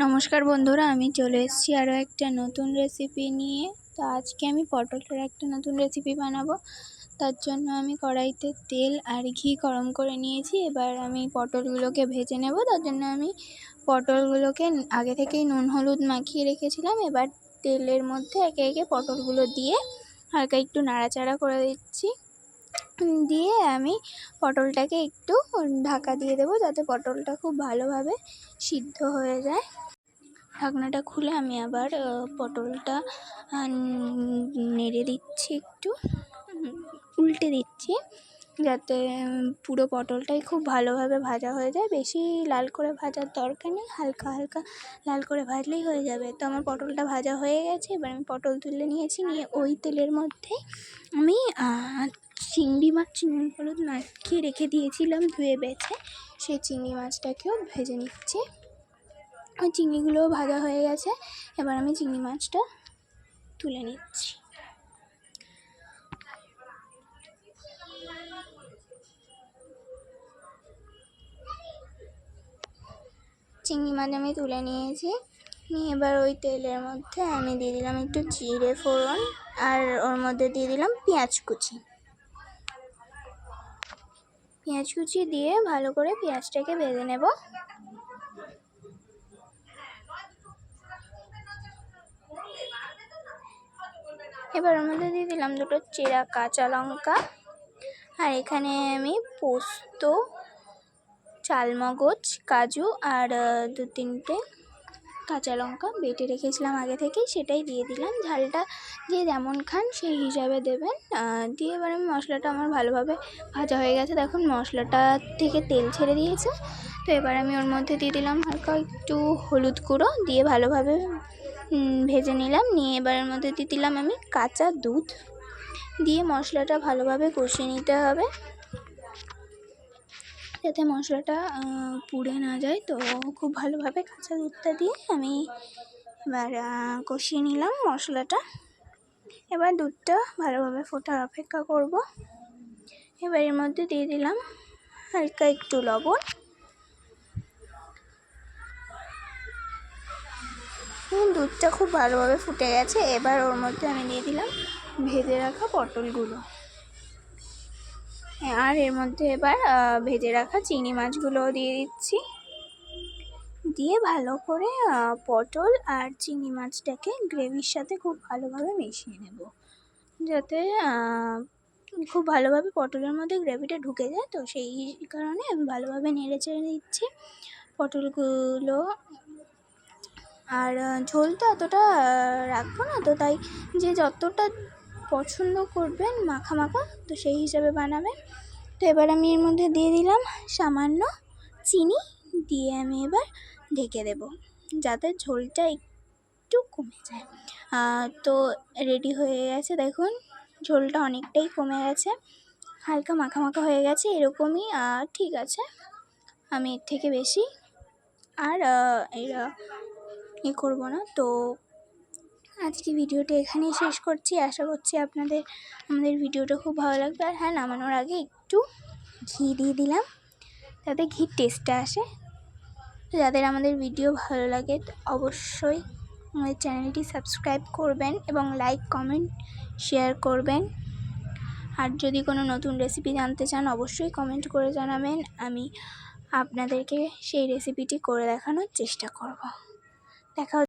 নমস্কার বন্ধুরা, আমি চলে এসেছি আরও একটা নতুন রেসিপি নিয়ে। তো আজকে আমি পটলের একটা নতুন রেসিপি বানাবো। তার জন্য আমি কড়াইতে তেল আর ঘি গরম করে নিয়েছি। এবার আমি পটলগুলোকে ভেজে নেব। তার জন্য আমি পটলগুলোকে আগে থেকেই নুন হলুদ মাখিয়ে রেখেছিলাম। এবার তেলের মধ্যে একে একে পটলগুলো দিয়ে হালকা একটু নাড়াচাড়া করে দিচ্ছি। দিয়ে আমি পটলটাকে একটু ঢাকা দিয়ে দেবো, যাতে পটলটা খুব ভালোভাবে সিদ্ধ হয়ে যায়। ঢাকনাটা খুলে আমি আবার পটলটা নেড়ে দিচ্ছি, একটু উল্টে দিচ্ছি, যাতে পুরো পটলটাই খুব ভালোভাবে ভাজা হয়ে যায়। বেশি লাল করে ভাজার দরকার নেই, হালকা হালকা লাল করে ভাজলেই হয়ে যাবে। তো আমার পটলটা ভাজা হয়ে গেছে। এবার আমি পটল তুলে নিয়েছি, নিয়ে ওই তেলের মধ্যে আমি চিংড়ি মাছ নুন হলুদ মাখিয়ে রেখে দিয়েছিলাম ধুয়ে বেছে, সেই চিংড়ি মাছটাকেও ভেজে নিচ্ছি। ওই চিংড়িগুলোও ভাজা হয়ে গেছে। এবার আমি চিংড়ি মাছটা তুলে নিচ্ছি। চিংড়ি মাছ আমি তুলে নিয়েছি, নিয়ে এবার ওই তেলের মধ্যে আমি দিয়ে দিলাম একটু জিরে ফোড়ন, আর ওর মধ্যে দিয়ে দিলাম পেঁয়াজ কুচি। পেঁয়াজ কুচি দিয়ে ভালো করে পেঁয়াজটাকে ভেজে নেব। এবার ওর মধ্যে দিয়ে দিলাম দুটো চেরা কাঁচা লঙ্কা, আর এখানে আমি পোস্ত, চালমগজ, কাজু আর 2-3টে কাঁচা লঙ্কা বেটে রেখেছিলাম আগে থেকেই, সেটাই দিয়ে দিলাম। ঝালটা যে যেমন খান সেই হিসাবে দেবেন। দিয়ে এবার আমি মশলাটা আমার ভালোভাবে ভাজা হয়ে গেছে, দেখুন মশলাটা থেকে তেল ছেড়ে দিয়েছে। তো এবার আমি ওর মধ্যে দিয়ে দিলাম হালকা একটু হলুদ গুঁড়ো, দিয়ে ভালোভাবে ভেজে নিলাম। নিয়ে এবার এর মধ্যে দিয়ে দিলাম আমি কাঁচা দুধ, দিয়ে মশলাটা ভালোভাবে কষিয়ে নিতে হবে, যাতে মশলাটা পুড়ে না যায়। তো খুব ভালোভাবে কাঁচা দুধটা দিয়ে আমি এবার কষিয়ে নিলাম মশলাটা। এবার দুধটা ভালোভাবে ফোটার অপেক্ষা করব। এবার এর মধ্যে দিয়ে দিলাম হালকা একটু লবণ। দুধটা খুব ভালোভাবে ফুটে গেছে। এবার ওর মধ্যে আমি দিয়ে দিলাম ভেজে রাখা পটলগুলো, আর এর মধ্যে এবার ভেজে রাখা চিংড়ি মাছগুলোও দিয়ে দিচ্ছি। দিয়ে ভালো করে পটল আর চিংড়ি মাছটাকে গ্রেভির সাথে খুব ভালোভাবে মিশিয়ে নেব, যাতে খুব ভালোভাবে পটলের মধ্যে গ্রেভিটা ঢুকে যায়। তো সেই কারণে আমি ভালোভাবে নেড়ে চেড়ে দিচ্ছি পটলগুলো। আর ঝোলটা অতটা রাখবো না, তো তাই যে যতটা পছন্দ করবেন মাখা মাখা, তো সেই হিসাবে বানাবেন। তো এবার আমি এর মধ্যে দিয়ে দিলাম সামান্য চিনি, দিয়ে আমি এবার ঢেকে দেব, যাতে ঝোলটা একটু কমে যায়। তো রেডি হয়ে গেছে, দেখুন ঝোলটা অনেকটাই কমে গেছে, হালকা মাখা মাখা হয়ে গেছে, এরকমই ঠিক আছে। আমি এর থেকে বেশি আর করবো না। তো আজকে ভিডিওটা এখানেই শেষ করছি। আশা করছি আমাদের ভিডিওটা খুব ভালো লাগবে। আর হ্যাঁ, নামানোর আগে একটু ঘি দিয়ে দিলাম, যাতে ঘির টেস্টটা আসে। তো যাদের আমাদের ভিডিও ভালো লাগে অবশ্যই আমাদের চ্যানেলটি সাবস্ক্রাইব করবেন এবং লাইক কমেন্ট শেয়ার করবেন। আর যদি কোনো নতুন রেসিপি জানতে চান অবশ্যই কমেন্ট করে জানাবেন, আমি আপনাদেরকে সেই রেসিপিটি করে দেখানোর চেষ্টা করব। দেখা